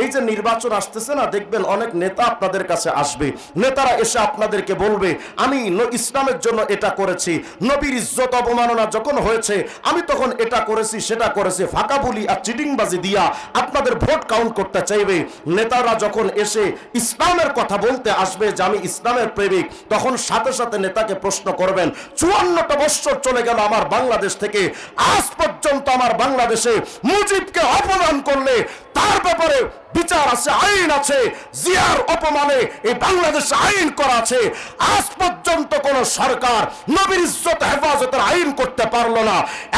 এই যে নির্বাচন আসতেছে না, দেখবেন অনেক নেতা আপনাদের কাছে আসবে, নেতারা এসে আপনাদেরকে বলবে আমি ইসলামের জন্য এটা করেছি, নবীর ইজ্জত অবমাননা যখন হয়েছে আমি তখন এটা করেছি সেটা করেছি, ফাঁকা বলি আর চিটিংবাজি দিয়া আপনাদের ভোট কাউন্ট করতে চাইবে। নেতারা যখন এসে ইসলামের কথা বলতে আসবে যে আমি ইসলামের প্রেমিক, তখন সাথে সাথে নেতাকে প্রশ্ন করবেন 54টা বছর চলে গেল আমার বাংলাদেশ থেকে, আজ পর্যন্ত আমার বাংলাদেশে মুজিবকে অপমান করলে তার ব্যাপারে বিচার আছে, আইন আছে। জিয়ার অপমানে এই বাংলাদেশে আইন করা আছে, আজ পর্যন্ত কোন সরকার নবীর ইজ্জত হেফাজতের আইন করতে পারলো না।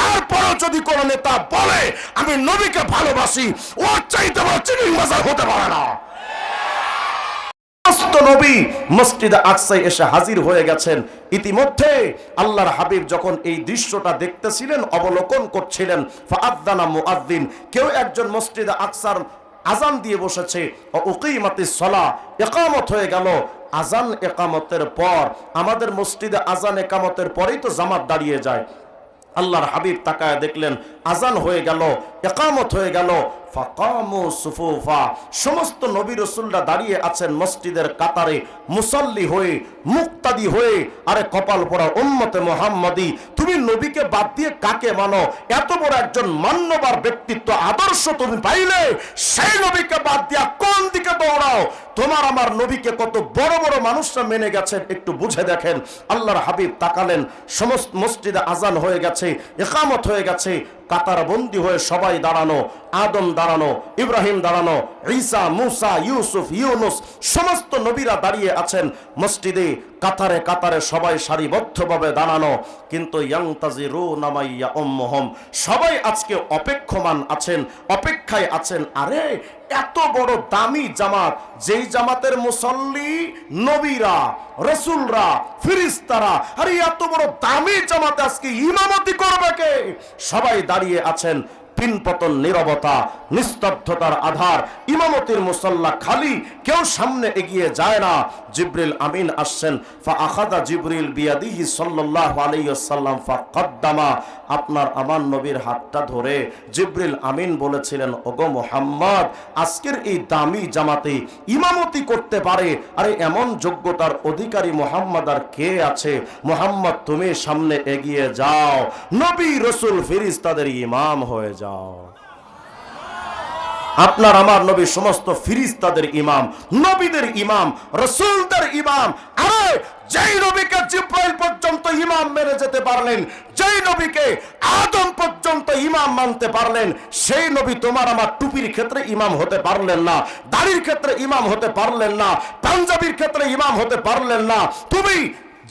এরপরও যদি কোন নেতা বলে আমি নবীকে ভালোবাসি, ওর চাইতে বড় চিনিং বাজার হতে পারে না। নবী মসজিদে আকসায় এসে হাজির হয়ে গেছেন। ইতিমধ্যে আল্লাহর হাবিব যখন এই দৃশ্যটা দেখতেছিলেন, অবলোকন করছিলেন, ফাআযানা মুআযযিন, কেউ একজন মসজিদে আকসার আজান দিয়ে বসেছে, উকিমাতিস সালাহ, ইকামত হয়ে গেল। আজান ইকামতের পর আমাদের মসজিদে আজান ইকামতের পরেই তো জামাত দাঁড়িয়ে যায়। আল্লাহর হাবিব তাকায় দেখলেন আজান হয়ে গেল, ইকামত হয়ে গেল, ফাকামু সুফুফা, সমস্ত নবী রাসূলরা দাঁড়িয়ে আছেন মসজিদের কাতারে, মুসাল্লি হয়ে, মুক্তাদি হয়ে। আরে কপাল পোড়া উম্মতে মুহাম্মাদি, তুমি নবীকে বাদ দিয়ে কাকে মানো? এত বড় একজন মান্যবর ব্যক্তিত্ব, আদর্শ তুমি পাইলে সেই নবীকে বাদ দিয়া কোন দিকে দৌড়াও? তোমার আমার নবীকে কত বড় বড় মানুষরা মেনে গেছেন, একটু বুঝে দেখেন। আল্লাহর হাবিব তাকালেন, সমস্ত মসজিদে আজান হয়ে গেছে, ইকামত হয়ে গেছে, কাতার বন্দী হয়ে সবাই দাঁড়ানো, আদম দাঁড়ানো, ইব্রাহিম দাঁড়ানো, ঈসা, মুসা, ইউসুফ, ইউনুস, সমস্ত নবীরা দাঁড়িয়ে আছেন মসজিদে কাতারে কাতারে, সবাই সারিবদ্ধভাবে দাঁড়ানো। কিন্তু ইয়ান্তাজিরুনা মা ইয়াউম্মুহুম, সবাই আজকে অপেক্ষমান আছেন, অপেক্ষায় আছেন। আরে এত বড় দামি জামাত, যেই জামাতের মুসল্লি নবীরা, রাসূলরা, ফেরেশতারা, আরে এত বড় দামি জামাতে আজকে ইমামতি করবে কে? সবাই দাঁড়িয়ে আছেন, পিনপতন, নীরবতা, নিস্তব্ধতার আধার, ইমামতির মুসাল্লা খালি, কেউ সামনে এগিয়ে যায় না। জিবরিল আমিন আসছেন, ফাআখাযা জিবরিল বিয়াদিহি সাল্লাল্লাহু আলাইহি ওয়াসাল্লাম ফাকাদ্দামা, আপনার আমার নবীর হাতটা ধরে জিবরিল আমিন বলেছিলেন, ওগো মুহাম্মদ, আজকের এই দামি জামাতে ইমামতি করতে পারে, আরে এমন যোগ্যতার অধিকারী মুহাম্মদ আর কে আছে? মুহাম্মদ তুমি সামনে এগিয়ে যাও, নবী রাসূল ফেরেশতাদের ইমাম হয়ে যাও। আপনার আমার নবী সমস্ত ফেরেশতাদের ইমাম, নবীদের ইমাম, রাসূলদের ইমাম। আরে যেই নবীকে জিবরাইল পর্যন্ত ইমাম মেনে যেতে পারলেন, যেই নবীকে আদম পর্যন্ত ইমাম মানতে পারলেন, সেই নবী তোমার আমার টুপির ক্ষেত্রে ইমাম হতে পারলেন না, দাড়ির ক্ষেত্রে ইমাম হতে পারলেন না, পাঞ্জাবির ক্ষেত্রে ইমাম হতে পারলেন না। তুমি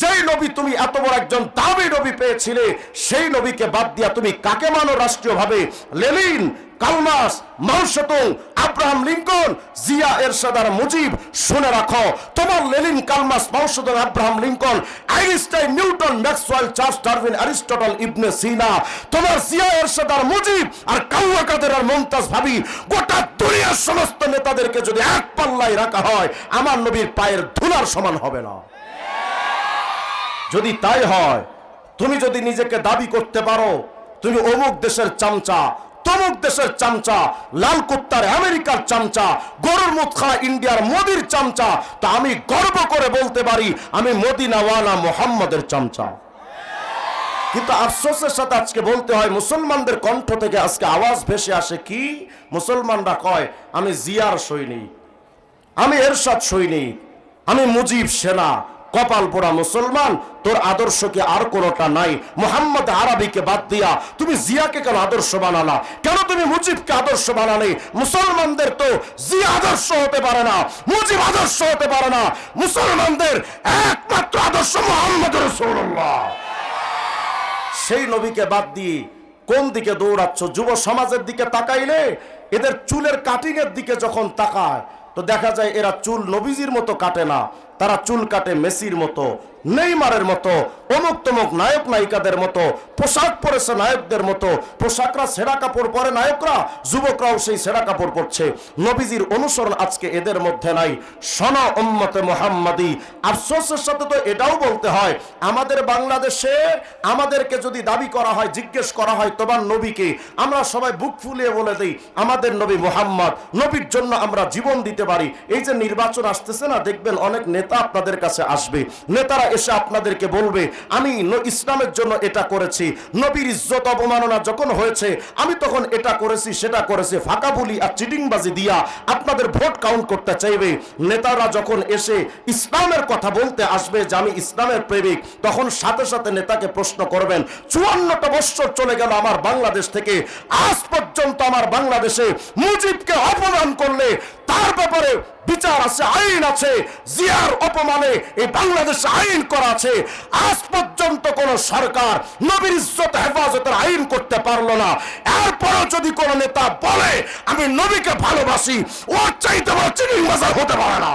যেই নবী, তুমি এত বড় একজন দামি নবী পেয়েছিলে, সেই নবীকে বাদ দিয়া তুমি কাকে মানো রাষ্ট্রীয়ভাবে? Lenin, Karl Marx, Mao Tsetung, Abraham Lincoln, Zia Ershad আর মুজিব। শুনে রাখো, তোমার Lenin, Karl Marx, Mao Tsetung, Abraham Lincoln, Einstein, Newton, Maxwell, Charles Darwin, Aristotle, Ibn Sina, তোমার জিয়া এরশাদ আর মুজিব আর কাউয়া কাদের আর মুমতাজ ভাবি, গোটা দুনিয়ার সমস্ত নেতাদেরকে যদি এক পাল্লায় রাখা হয়, আমার নবীর পায়ের ধুলার সমান হবে না। যদি তাই হয়, তুমি যদি নিজেকে দাবি করতে পারো তুমি অমুক দেশের চামচা, তমুক দেশের চামচা, লাল কুত্তার আমেরিকার চামচা, গরুর মুখ খাওয়া ইন্ডিয়ার মোদির চামচা, তা আমি গর্ব করে বলতে পারি আমি মদিনাওয়ালা মুহাম্মদের চামচা। কিন্তু আফসোসের সাথে আজকে বলতে হয়, মুসলমানদের কণ্ঠ থেকে আজকে আওয়াজ ভেসে আসে কি? মুসলমানরা কয় আমি জিয়ার সৈনিক, আমি এরশাদ সৈনিক, আমি মুজিব সেনা। কপাল পোড়া মুসলমান, তোর আদর্শ কি আর কোনটা নাই? মুহাম্মদ আরবিকে বাদ দিয়া তুমি জিয়াকে কেন আদর্শ বানালা? কেন তুমি মুজিবকে আদর্শ বানালে? মুসলমানদের তো জিয়া আদর্শ হতে পারে না, মুজিব আদর্শ হতে পারে না। মুসলমানদের একমাত্র আদর্শ মুহাম্মদ রাসূলুল্লাহ। সেই নবীকে বাদ দিয়ে কোন দিকে দৌড়াচ্ছ? যুব সমাজের দিকে তাকাইলে, এদের চুলের কাটিং এর দিকে যখন তাকায় তো দেখা যায় এরা চুল নবীজির মতো কাটে না, তারা চুল কাটে মেসির মতো, নেইমারের মতো, অমুক তমুক নায়ক নায়িকাদের মতো, পোশাক পরেছে নায়কদের মতো। পোশাকরা ছেঁড়া কাপড় পরে নায়করা, যুবকরাও সেই ছেঁড়া কাপড় পরছে। নবীজির অনুসরণ আজকে এদের মধ্যে নাই। শোনো উম্মতে মুহাম্মাদি, আফসোসের সাথে তো এটাও বলতে হয়, আমাদের বাংলাদেশে আমাদেরকে যদি দাবি করা হয়, জিজ্ঞেস করা হয় তোমার নবীকে, আমরা সবাই বুক ফুলিয়ে বলে দিই আমাদের নবী মুহাম্মদ, নবীর জন্য আমরা জীবন দিতে পারি। এই যে নির্বাচন আসতেছে না, দেখবেন অনেক নেতা আপনাদের কাছে আসবে, নেতারা এসে আপনাদেরকে বলবে আমি ইসলামের জন্য এটা করেছি, নবীর ইজ্জত অবমাননা যখন হয়েছে আমি তখন এটা করেছি সেটা করেছি, ফাঁকা বলি আর চিটিংবাজি দিয়া আপনাদের ভোট কাউন্ট করতে চাইবে। নেতারা যখন এসে ইসলামের কথা বলতে আসবে যে আমি ইসলামের প্রেমিক, তখন সাথে সাথে নেতাকে প্রশ্ন করবেন 54টা বছর চলে গেল আমার বাংলাদেশ থেকে, আজ পর্যন্ত আমার বাংলাদেশে মুজিবকে অপমান করলে তার ব্যাপারে বিচার আছে, আইন আছে। জিয়ার অপমানে এই বাংলাদেশে আইন করা আছে, আজ পর্যন্ত কোন সরকার নবীর ইজ্জত হেফাজতের আইন করতে পারলো না। এরপরও যদি কোন নেতা বলে আমি নবীকে ভালোবাসি, ওর চাইতে বড় চিটিংবাজ হতে পারে না।